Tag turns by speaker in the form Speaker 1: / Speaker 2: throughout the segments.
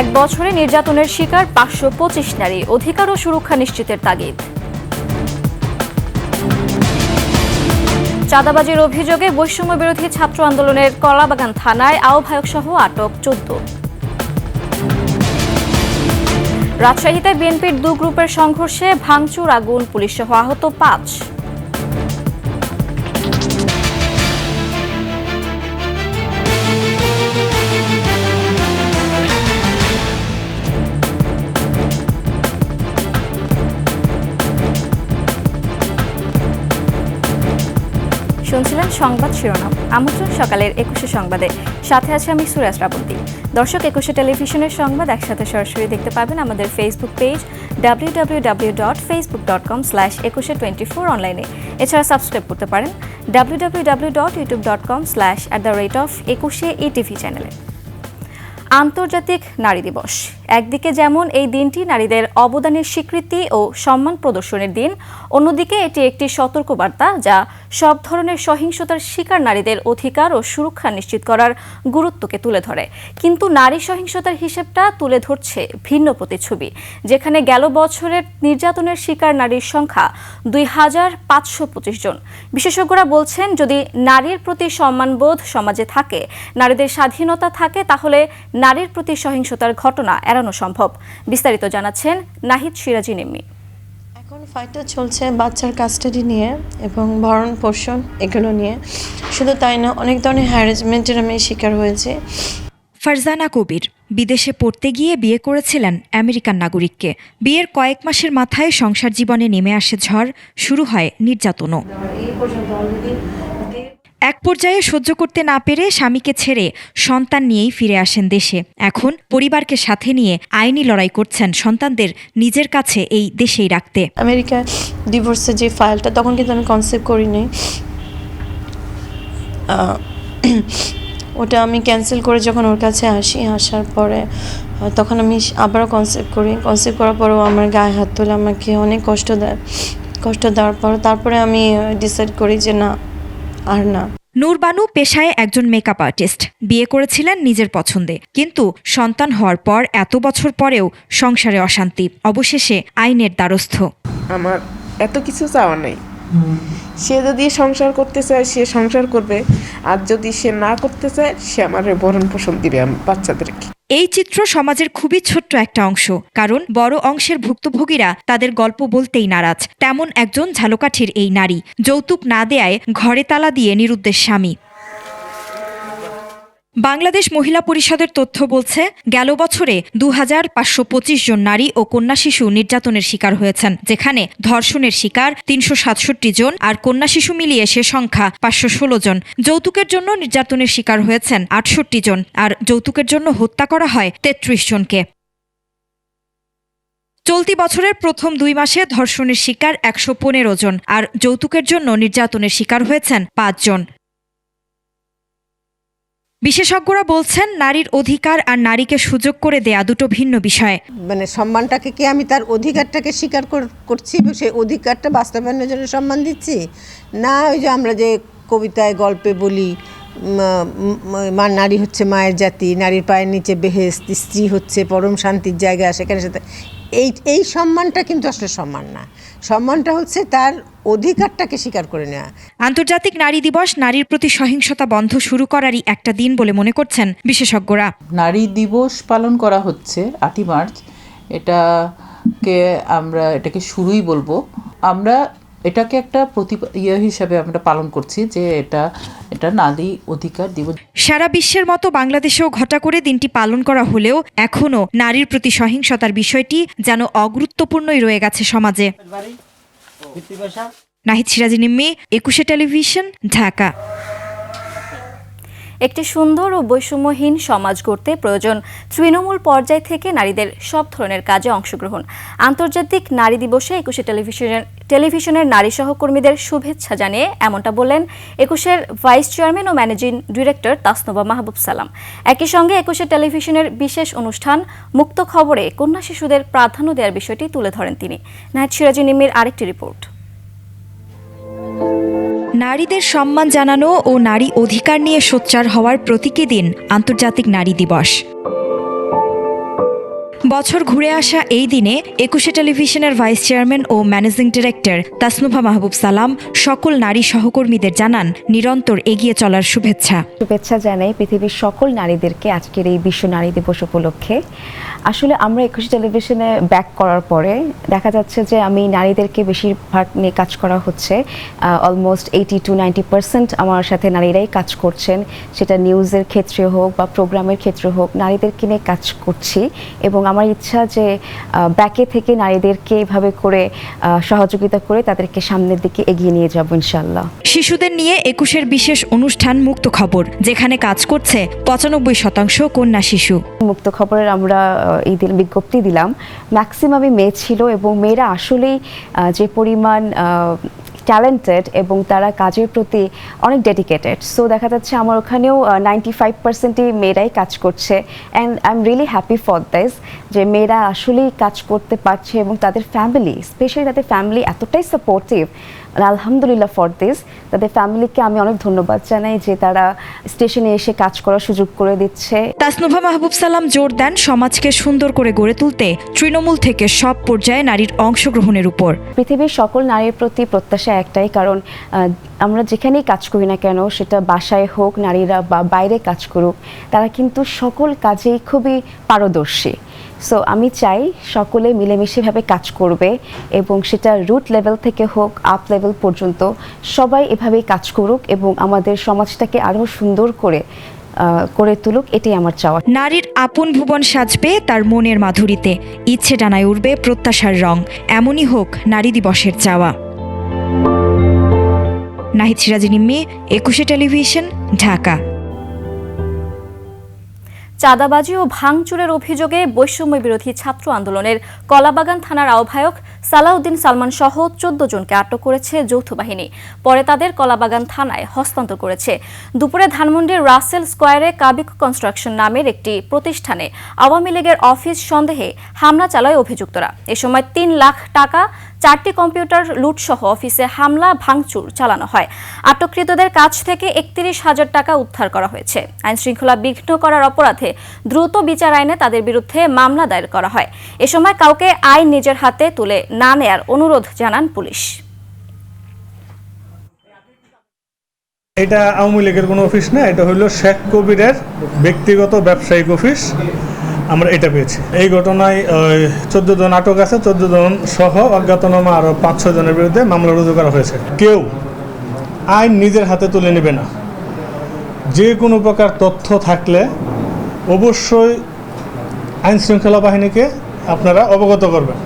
Speaker 1: এক বছরে নির্যাতনের শিকার ৫২৫ নারী, অধিকার ও সুরক্ষা নিশ্চিতের তাগিদ। চাঁদাবাজির অভিযোগে বৈষম্য বিরোধী ছাত্র আন্দোলনের কলাবাগান থানায় আহ্বায়ক সহ আটক ১৪। রাজশাহীতে বিএনপির ২ গ্রুপের সংঘর্ষে ভাঙচুর, আগুন, পুলিশসহ আহত ৫। শুনছিলেন সংবাদ শিরোনাম। আমন্ত্রণ সকালের ২১শে সংবাদে, সাথে আছে আমি সুরা শ্রাবন্তী। দর্শক, ২১শে টেলিভিশনের সংবাদ একসাথে সরাসরি দেখতে পাবেন আমাদের ফেসবুক পেজ www.facebook.com/2124 অনলাইনে। এছাড়া সাবস্ক্রাইব করতে পারেন www.youtube.com/@21ETV চ্যানেলে। আন্তর্জাতিক নারী দিবস। একদিকে যেমন এই দিনটি নারীদের অবদানের স্বীকৃতি ও সম্মান প্রদর্শনের দিন, অন্যদিকে এটি একটি সতর্কবার্তা যা সব ধরনের সহিংসতার শিকার নারীদের অধিকার ও সুরক্ষা নিশ্চিত করার গুরুত্বকে তুলে ধরে। কিন্তু নারী সহিংসতার হিসেবটা তুলে ধরছে ভিন্ন প্রতিচ্ছবি, যেখানে গেল বছরের নির্যাতনের শিকার নারীর সংখ্যা ২,৫২৫ জন। বিশেষজ্ঞরা বলছেন, যদি নারীর প্রতি সম্মানবোধ সমাজে থাকে, নারীদের স্বাধীনতা থাকে, তাহলে নারীর প্রতি সহিংসতার ঘটনা এড়ানো সম্ভব। বিস্তারিত জানাচ্ছেন নাহিদ সিরাজি নিম্মি।
Speaker 2: এখন ফাইটটা চলছে বাচ্চার কাস্টাডি নিয়ে এবং ভরণ পোষণ এগুলো নিয়ে। শুধু তাই না, অনেক ধরনের হ্যারাসমেন্টের আমি শিকার হয়েছে।
Speaker 3: ফারজানা কবির বিদেশে পড়তে গিয়ে বিয়ে করেছিলেন আমেরিকান নাগরিককে। বিয়ের কয়েক মাসের মাথায় সংসার জীবনে নেমে আসে ঝড়, শুরু হয় নির্যাতনও। এক পর্যায়ে সহ্য করতে না পেরে স্বামীকে ছেড়ে সন্তান নিয়েই ফিরে আসেন দেশে। এখন পরিবারকে সাথে নিয়ে আইনি লড়াই করছেন সন্তানদের নিজের কাছে এই দেশেই রাখতে।
Speaker 2: আমেরিকা ডিভোর্সের যে ফাইলটা, তখন কিন্তু আমি কনসেপ্ট করিনি। ওটা আমি ক্যান্সেল করে যখন ওর কাছে আসার পরে তখন আমি আবারও কনসেপ্ট করি। কনসেপ্ট করার পরেও আমার গায়ে হাত তুলে আমাকে অনেক কষ্ট দেওয়ার পর তারপরে আমি ডিসাইড করি যে না, আর না।
Speaker 3: নূর বানু পেশায় একজন মেকআপ আর্টিস্ট। বিয়ে করেছিলেন নিজের পছন্দে, কিন্তু সন্তান হওয়ার পর এত বছর পরেও সংসারে অশান্তি। অবশেষে আইনের দ্বারস্থ।
Speaker 4: আমার এত কিছু চাওয়া নেই। সে যদি সংসার করতে চায় সে সংসার করবে, আর যদি সে না করতে চায় সে আমার ভরণ পোষণ দিবে বাচ্চাদেরকে।
Speaker 3: এই চিত্র সমাজের খুবই ছোট্ট একটা অংশ, কারণ বড় অংশের ভুক্তভোগীরা তাদের গল্প বলতেই নারাজ। তেমন একজন ঝালকাঠির এই নারী, যৌতুক না দেয়ায় ঘরে তালা দিয়ে নিরুদ্দেশ স্বামী। বাংলাদেশ মহিলা পরিষদের তথ্য বলছে, গেল বছরে ২,৫২৫ জন নারী ও কন্যা শিশু নির্যাতনের শিকার হয়েছেন, যেখানে ধর্ষণের শিকার ৩৬৭ জন আর কন্যা শিশু মিলিয়ে সে সংখ্যা ৫১৬ জন। যৌতুকের জন্য নির্যাতনের শিকার হয়েছেন ৬৮ জন, আর যৌতুকের জন্য হত্যা করা হয় ৩৩ জনকে। চলতি বছরের প্রথম ২ মাসে ধর্ষণের শিকার ১১৫ জন, আর যৌতুকের জন্য নির্যাতনের শিকার হয়েছেন ৫ জন। বিশেষজ্ঞরা বলছেন, নারীর অধিকার আর নারীকে সুযোগ করে দেয়া দুটো ভিন্ন বিষয়।
Speaker 5: মানে সম্মানটাকে কি আমি তার অধিকারটাকে স্বীকার করছি, সেই অধিকারটা বাস্তবায়নের জন্য সম্মান দিচ্ছি না? ওই যে আমরা যে কবিতায় গল্পে বলি, নারী হচ্ছে মায়ের জাতি, নারীর পায়ের নিচে বেহেশত, স্ত্রী হচ্ছে পরম শান্তির জায়গা, সেখানে সাথে এই সম্মানটা কিন্তু আসলে সম্মান না। সম্মানটা হচ্ছে তার অধিকারটাকে স্বীকার করে নেওয়া।
Speaker 3: আন্তর্জাতিক নারী দিবস নারীর প্রতি সহিংসতা বন্ধ শুরু করারই একটা দিন বলে মনে করছেন বিশেষজ্ঞরা।
Speaker 6: নারী দিবস পালন করা হচ্ছে ৮ই মার্চ। এটাকে শুরুই বলবো। আমরা এটাকে একটা হিসাবে আমরা পালন করছি যে এটা নারী অধিকার দিবস।
Speaker 3: সারা বিশ্বের মতো বাংলাদেশেও ঘটা করে দিনটি পালন করা হলেও এখনও নারীর প্রতি সহিংসতার বিষয়টি যেন অগুরুত্বপূর্ণই রয়ে গেছে সমাজে। নাহিদ সিরাজি নিম্মি, ২১শে টেলিভিশন, ঢাকা।
Speaker 1: একটি সুন্দর ও বৈষম্যহীন সমাজ গড়তে প্রয়োজন তৃণমূল পর্যায় থেকে নারীদের সব ধরনের কাজে অংশগ্রহণ। আন্তর্জাতিক নারী দিবসে ২১শে টেলিভিশনের নারী সহকর্মীদের শুভেচ্ছা জানিয়ে এমনটা বললেন ২১এর ভাইস চেয়ারম্যান ও ম্যানেজিং ডিরেক্টর তাসনুবা মাহবুব সালাম। একই সঙ্গে ২১শে টেলিভিশনের বিশেষ অনুষ্ঠান মুক্ত খবরে কন্যা শিশুদের প্রাধান্য দেওয়ার বিষয়টি তুলে ধরেন তিনি। নাহিদ সিরাজি নিম্মির আরেকটি রিপোর্ট।
Speaker 3: নারীদের সম্মান জানানো ও নারী অধিকার নিয়ে সোচ্চার হওয়ার প্রতীকী দিন আন্তর্জাতিক নারী দিবস। বছর ঘুরে আসা এই দিনে ২১শে টেলিভিশনের ভাইস চেয়ারম্যান ও ম্যানেজিং ডিরেক্টর তাসনুভা মাহবুব সালাম সকল নারী সহকর্মীদের জানান নিরন্তর এগিয়ে চলার শুভেচ্ছা।
Speaker 7: শুভেচ্ছা জানাই পৃথিবীর সকল নারীদেরকে আজকের এই বিশ্ব নারী দিবস উপলক্ষে। আসলে আমরা ২১শে টেলিভিশনে ব্যাক করার পরে দেখা যাচ্ছে যে আমি নারীদেরকে বেশিরভাগ নিয়ে কাজ করা হচ্ছে, অলমোস্ট 80 to 90% আমার সাথে নারীরাই কাজ করছেন, সেটা নিউজের ক্ষেত্রে হোক বা প্রোগ্রামের ক্ষেত্রে হোক, নারীদেরকে নিয়ে কাজ করছি। এবং আমার ইচ্ছা যে ব্যাকে থেকে নারীদেরকে এভাবে করে সহযোগিতা করে তাদেরকে সামনের দিকে এগিয়ে নিয়ে যাব ইনশাল্লাহ।
Speaker 3: শিশুদের নিয়ে ২১এর বিশেষ অনুষ্ঠান মুক্ত খবর, যেখানে কাজ করছে ৯৫% কন্যা শিশু।
Speaker 7: মুক্ত খবরের আমরা এই দিন বিজ্ঞপ্তি দিলাম, ম্যাক্সিমামই মেয়ে ছিল এবং মেয়েরা আসলেই যে পরিমাণ ট্যালেন্টেড এবং তারা কাজের প্রতি অনেক ডেডিকেটেড। সো দেখা যাচ্ছে আমার ওখানেও 95%ই মেয়েরাই কাজ করছে, and I am really happy for this যে মেয়েরা আসলেই কাজ করতে পারছে এবং তাদের ফ্যামিলি, স্পেশালি তাদের ফ্যামিলি এতটাই সাপোর্টিভ। আলহামদুলিল্লাহ ফর দিস, তাদের ফ্যামিলিকে আমি অনেক ধন্যবাদ জানাই যে তারা স্টেশনে এসে কাজ করার সুযোগ করে দিচ্ছে।
Speaker 3: তাসনুভা মাহবুব সালাম জোর দেন সমাজকে সুন্দর করে গড়ে তুলতে তৃণমূল থেকে সব পর্যায়ে নারীর অংশগ্রহণের উপর।
Speaker 7: পৃথিবীর সকল নারীর প্রতি প্রত্যাশা একটাই, কারণ আমরা যেখানেই কাজ করি না কেন, সেটা বাসায় হোক নারীরা বা বাইরে কাজ করুক, তারা কিন্তু সকল কাজেই খুবই পারদর্শী। সো আমি চাই সকলে মিলেমিশেভাবে কাজ করবে এবং সেটা রুট লেভেল থেকে হোক আপ লেভেল পর্যন্ত সবাই এভাবেই কাজ করুক এবং আমাদের সমাজটাকে আরও সুন্দর করে তুলুক, এটাই আমার চাওয়া।
Speaker 3: নারীর আপন ভুবন সাজবে তার মনের মাধুরীতে, ইচ্ছে ডানায় উঠবে প্রত্যাশার রং, এমনই হোক নারী দিবসের চাওয়া। নাহিদ সিরাজি নিম্মি, ২১শে টেলিভিশন, ঢাকা।
Speaker 1: চাঁদাবাজি ও ভাঙচুরের অভিযোগে বৈষম্য বিরোধী ছাত্র আন্দোলনের কলাবাগান থানার আহ্বায়ক সালাউদ্দিন সালমান সহ ১৪ জনকে আটক করেছে যৌথ বাহিনী। পরে তাদের কলাবাগান থানায় হস্তান্তর করেছে। দুপুরে ধানমন্ডির রাসেল স্কয়ারে কাবিক কনস্ট্রাকশন নামের একটি প্রতিষ্ঠানে আওয়ামী লীগের অফিস সন্দেহে হামলা চালায় অভিযুক্তরা। এ সময় ৩ লাখ টাকা, 4টি কম্পিউটার লুটসহ অফিসে হামলা ভাঙচুর চালানো হয়। আটককৃতদের কাছ থেকে ৩১,০০০ টাকা উদ্ধার করা হয়েছে। আইনশৃঙ্খলা বিঘ্ন করার অপরাধে দ্রুত বিচার আইনে তাদের বিরুদ্ধে মামলা দায়ের করা হয়। এ সময় কাউকে আইন নিজের হাতে তুলে না নেয়ার অনুরোধ জানান পুলিশ।
Speaker 8: এটা আওয়ামী লীগের কোনো অফিস না, এটা হলো শেখ কবিরের ব্যক্তিগত ব্যবসায়িক অফিস। আমরা এটা পেয়েছি। এই ঘটনায় 14 জন আটক আছে, 14 জন সহ অজ্ঞাতনামা আরও 5-6 জনের বিরুদ্ধে মামলা রুজু করা হয়েছে। কেউ আইন নিজের হাতে তুলে নেবে না। যে কোনো প্রকার তথ্য থাকলে অবশ্যই আইন শৃঙ্খলা বাহিনীকে আপনারা অবগত করবেন।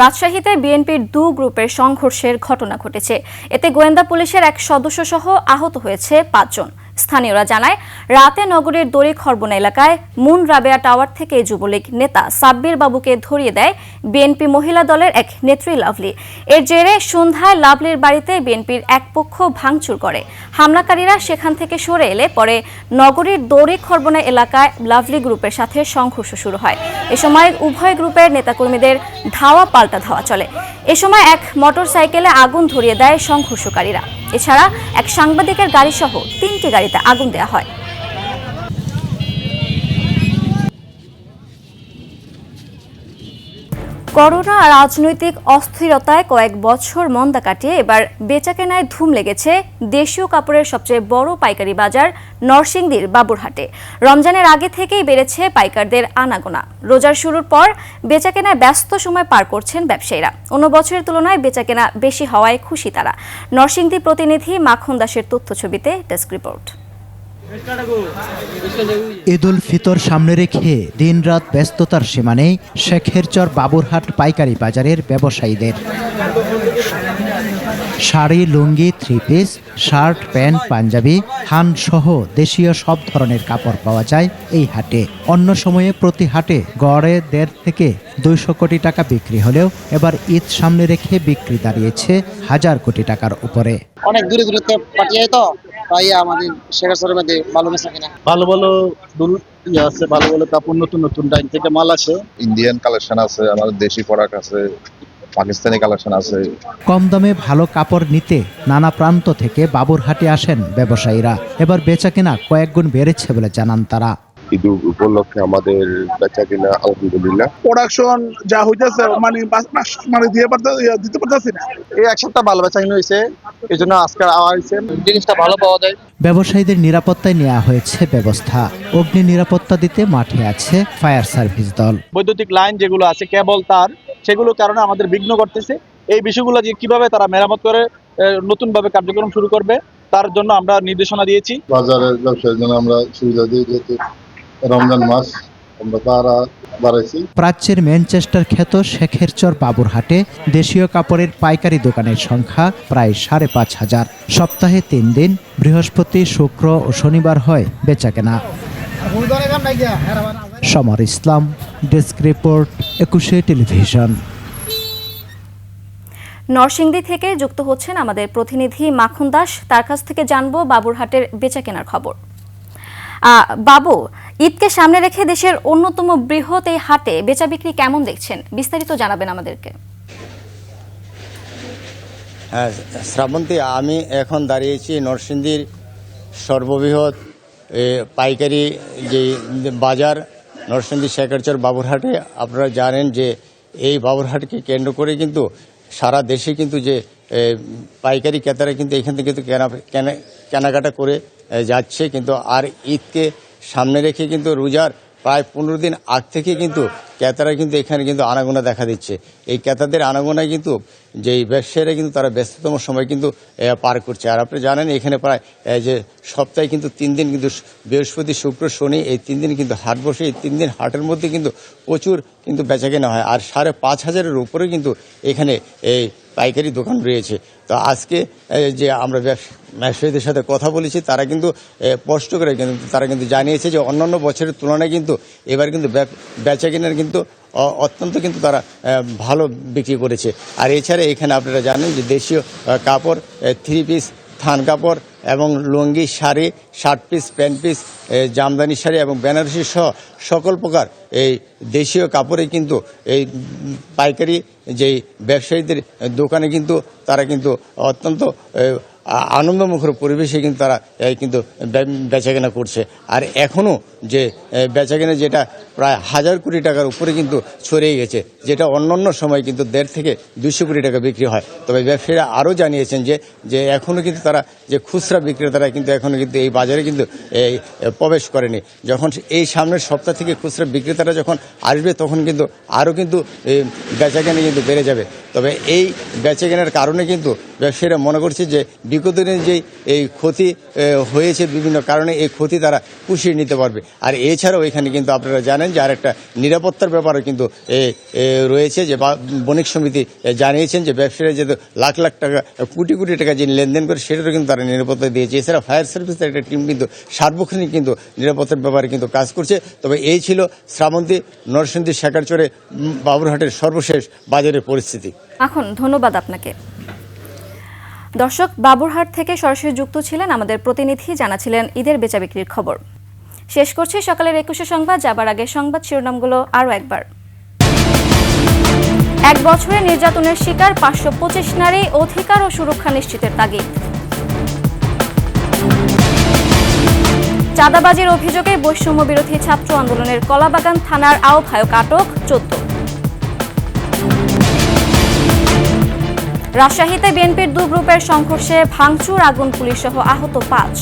Speaker 1: রাজশাহীতে বিএনপির 2 গ্রুপের সংঘর্ষের ঘটনা ঘটেছে। এতে গোয়েন্দা পুলিশের এক সদস্য সহ আহত হয়েছে 5 জন। স্থানীয়রা জানায়, রাতে নগরীর দড়ি খরবনা এলাকায় মুন রাবেয়া টাওয়ার থেকে যুবলীগ নেতা সাব্বির বাবুকে ধরিয়ে দেয় বিএনপি মহিলা দলের এক নেত্রী লাভলি। এর জেরে সন্ধ্যায় লাভলির বাড়িতে বিএনপির এক পক্ষ ভাঙচুর করে। হামলাকারীরা সেখান থেকে সরে এলে পরে নগরীর দড়ি খরবনা এলাকায় লাভলি গ্রুপের সাথে সংঘর্ষ শুরু হয়। এ সময় উভয় গ্রুপের নেতাকর্মীদের ধাওয়া পাল্টা ধাওয়া চলে। এ সময় এক মোটরসাইকেলে আগুন ধরিয়ে দেয় সংঘর্ষকারীরা। এছাড়া এক সাংবাদিকের গাড়িসহ 3টি গাড়িতে আগুন দেওয়া হয়। করোনা রাজনৈতিক অস্থিরতায় কয়েক বছর মন্দা কাটিয়ে এবার বেচাকেনায় ধুম লেগেছে দেশীয় কাপড়ের সবচেয়ে বড় পাইকারি বাজার নরসিংদীর বাবুরহাটে। রমজানের আগে থেকেই বেড়েছে পাইকারদের আনাগোনা। রোজার শুরুর পর বেচাকেনায় ব্যস্ত সময় পার করছেন ব্যবসায়ীরা। অন্য বছরের তুলনায় বেচাকেনা বেশি হওয়ায় খুশি তারা। নরসিংদী প্রতিনিধি মাখন দাসের তথ্যছবিতে ডেস্ক রিপোর্ট।
Speaker 9: ঈদুল ফিতর সামনে রেখে দিনরাত ব্যস্ততার সীমা নেই শেখেরচর বাবুরহাট পাইকারি বাজারের ব্যবসায়ীদের। শাড়ি, লুঙ্গি, 3 পিস, শার্ট, প্যান্ট, পাঞ্জাবি, থান সহ দেশীয় সব ধরনের কাপড় পাওয়া যায় এই হাটে। অন্য সময়ে প্রতি হাটে গড়ে 1.5 থেকে 200 কোটি টাকা বিক্রি হলেও এবার ঈদ সামনে রেখে বিক্রি দাঁড়িয়েছে 1000 কোটি টাকার উপরে।
Speaker 10: অনেক দূরে দূরত্বে পাঠিয়ে তো তাই আমাদের শেখার মধ্যে ভালো বেচা কিনা। ভালো আছে, ভালো কাপড়, নতুন নতুন ডাইন থেকে মাল আসে।
Speaker 11: ইন্ডিয়ান কালেকশন আছে, আমাদের দেশি প্রোডাক্ট আছে, পাকিস্তানি কালেকশন আছে।
Speaker 9: কম দামে ভালো কাপড় নিতে নানা প্রান্ত থেকে বাবুরহাটে আসেন ব্যবসায়ীরা। এবার বেচাকেনা কয়েক গুণ বেড়েছে বলে জানান তারা।
Speaker 11: ঈদ উপলক্ষে আমাদের বেচা কিনা আলহামদুলিল্লাহ।
Speaker 10: প্রোডাকশন যা হইতেছে মানে দিতে পারতেছি না। এই এক সপ্তাহ ভালো বেচা কিনা হয়েছে, এই জন্য আজকে আইছেন, জিনিসটা ভালো পাওয়া যায়।
Speaker 9: ব্যবসায়ীদের নিরাপত্তায় নেওয়া হয়েছে ব্যবস্থা। অগ্নি নিরাপত্তা দিতে মাঠে আছে ফায়ার সার্ভিস দল।
Speaker 10: বৈদ্যুতিক লাইন যেগুলো আছে, কেবল তার, সেগুলোর কারণে আমাদের বিঘ্ন করতেছে। এই বিষয়গুলো যে কিভাবে তারা মেরামত করে নতুন ভাবে কার্যক্রম শুরু করবে, তার জন্য আমরা নির্দেশনা দিয়েছি।
Speaker 11: বাজারের ব্যবসায়ীর জন্য আমরা সুবিধা দিয়ে যেতে রমজান মাস আমরা তারা বাড়াইছি।
Speaker 9: প্রাচ্যের ম্যানচেস্টার খ্যাত শেখেরচর বাবুরহাটে দেশীয় কাপড়ের পাইকারি দোকানের সংখ্যা প্রায় ৫,৫০০। সপ্তাহে ৩ দিন বৃহস্পতি, শুক্র ও শনিবার হয় বেচাকেনা। সমর ইসলাম, ডেস্ক রিপোর্ট, ২১ টেলিভিশন।
Speaker 1: নরসিংদী থেকে যুক্ত হচ্ছেন আমাদের প্রতিনিধি মাখন দাস। তার কাছ থেকে জানবো বাবুরহাটের বেচাকেনার খবর। বাবু, ঈদকে সামনে রেখে দেশের অন্যতম বৃহৎ এই হাটে বেচা বিক্রি কেমন দেখছেন, বিস্তারিত জানাবেন আমাদেরকে।
Speaker 12: শ্রাবন্তী, আমি এখন দাঁড়িয়েছি নরসিংদীর সর্ববৃহৎ পাইকারি যে বাজার নরসিংদী শেখেরচর বাবুরহাটে। আপনারা জানেন যে এই বাবুরহাটকে কেন্দ্র করে কিন্তু সারা দেশে কিন্তু যে পাইকারি ক্রেতারা কিন্তু এখান থেকে কিন্তু কেনাকাটা করে যাচ্ছে। কিন্তু আর ঈদকে সামনে রেখে কিন্তু রোজার প্রায় 15 দিন আগ থেকে কিন্তু ক্রেতারা কিন্তু এখানে কিন্তু আনাগোনা দেখা দিচ্ছে। এই ক্রেতাদের আনাগোনায় কিন্তু যেই ব্যবসায়ীরা কিন্তু তারা ব্যস্ততম সময় কিন্তু পার করছে। আর আপনি জানেন এখানে প্রায় যে সপ্তাহে কিন্তু 3 দিন কিন্তু বৃহস্পতি, শুক্র, শনি এই 3 দিন কিন্তু হাট বসে। এই 3 দিন হাটের মধ্যে কিন্তু প্রচুর কিন্তু বেচাকেনা হয়। আর ৫,৫০০-এর উপরে কিন্তু এখানে এই পাইকারি দোকান রয়েছে। তো আজকে যে আমরা ব্যবসায়ীদের সাথে কথা বলেছি, তারা কিন্তু স্পষ্ট করে কিন্তু তারা কিন্তু জানিয়েছে যে অন্যান্য বছরের তুলনায় কিন্তু এবার কিন্তু বেচাকেনার কিন্তু অত্যন্ত কিন্তু তারা ভালো বিক্রি করেছে। আর এছাড়া এখানে আপনারা জানেন যে দেশীয় কাপড়, 3 পিস, থান কাপড় এবং lungi, sari, shirt piece, pant piece, jamdani sari এবং বেনারসি সহ সকল প্রকার এই দেশীয় কাপড়ে কিন্তু এই পাইকারি যেই ব্যবসায়ীদের দোকানে কিন্তু তারা কিন্তু অত্যন্ত আনন্দমুখর পরিবেশে কিন্তু তারা কিন্তু বেচাকেনা করছে। আর এখনও যে বেচাকেনা যেটা প্রায় 1000 কোটি টাকার উপরে কিন্তু ছড়িয়ে গেছে, যেটা অন্যান্য সময় কিন্তু 1.5 থেকে 200 কোটি টাকা বিক্রি হয়। তবে ব্যবসায়ীরা আরও জানিয়েছেন যে এখনও কিন্তু তারা যে খুচরা বিক্রেতারা কিন্তু এখনও কিন্তু এই বাজারে কিন্তু প্রবেশ করেনি। যখন এই সামনের সপ্তাহ থেকে খুচরা বিক্রেতারা যখন আসবে তখন কিন্তু আরও কিন্তু বেচাকেনা কিন্তু বেড়ে যাবে। তবে এই বেচাকেনার কারণে কিন্তু ব্যবসায়ীরা মনে করছে যে বিগত দিনে যেই এই ক্ষতি হয়েছে বিভিন্ন কারণে, এই ক্ষতি তারা পুষিয়ে নিতে পারবে। আর এছাড়াও এখানে কিন্তু আপনারা জানেন যে আরেকটা নিরাপত্তার ব্যাপারও কিন্তু রয়েছে, যে বণিক সমিতি জানিয়েছেন যে ব্যবসায়ীরা যেহেতু লাখ লাখ টাকা, কোটি কোটি টাকা যে লেনদেন করে সেটারও কিন্তু তারা নিরাপত্তা দিয়েছে। এছাড়া ফায়ার সার্ভিসের একটা টিম কিন্তু সার্বক্ষণিক কিন্তু নিরাপত্তার ব্যাপারে কিন্তু কাজ করছে। তবে এই ছিল শ্রাবন্তী, নরসিংদী শেখেরচরে বাবুরহাটের সর্বশেষ বাজারের পরিস্থিতি।
Speaker 1: এখন ধন্যবাদ আপনাকে। দর্শক, বাবুরহাট থেকে সরাসরি যুক্ত ছিলেন আমাদের প্রতিনিধি, জানাছিলেন ঈদের বেচা বিক্রির খবর। শেষ করছি সকালের 21 সংবাদ। যাবার আগে সংবাদ শিরোনামগুলো আরও একবার। 1 বছরে নির্যাতনের শিকার 525 নারী, অধিকার ও সুরক্ষা নিশ্চিতের তাগিদ। চাঁদাবাজির অভিযোগে বৈষম্য বিরোধী ছাত্র আন্দোলনের কলাবাগান থানার আহ্বায়ক আটক 14। রাজশাহীতে বিএনপির 2 গ্রুপের সংঘর্ষে ভাঙচুর, আগুন, পুলিশ সহ আহত 5।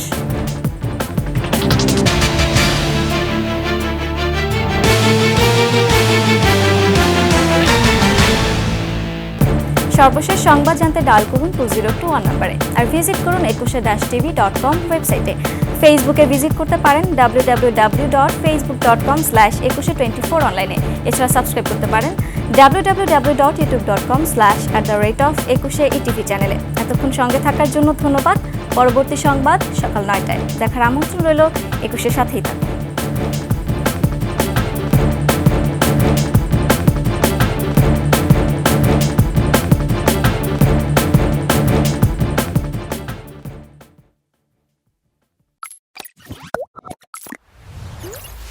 Speaker 1: সর্বশেষ সংবাদ জানতে ডায়াল করুন 2021 নম্বরে, আর ভিজিট করুন 21-tv.com ওয়েবসাইটে। ফেসবুকে ভিজিট করতে পারেন www.facebook.com/2124 অনলাইনে। এছাড়া সাবস্ক্রাইব করতে পারেন www.youtube.com/@21etv চ্যানেলে। এতক্ষণ সঙ্গে থাকার জন্য ধন্যবাদ। পরবর্তী সংবাদ সকাল 9টায় দেখার আমন্ত্রণ রইল। 21-এর সাথেই থাকুন।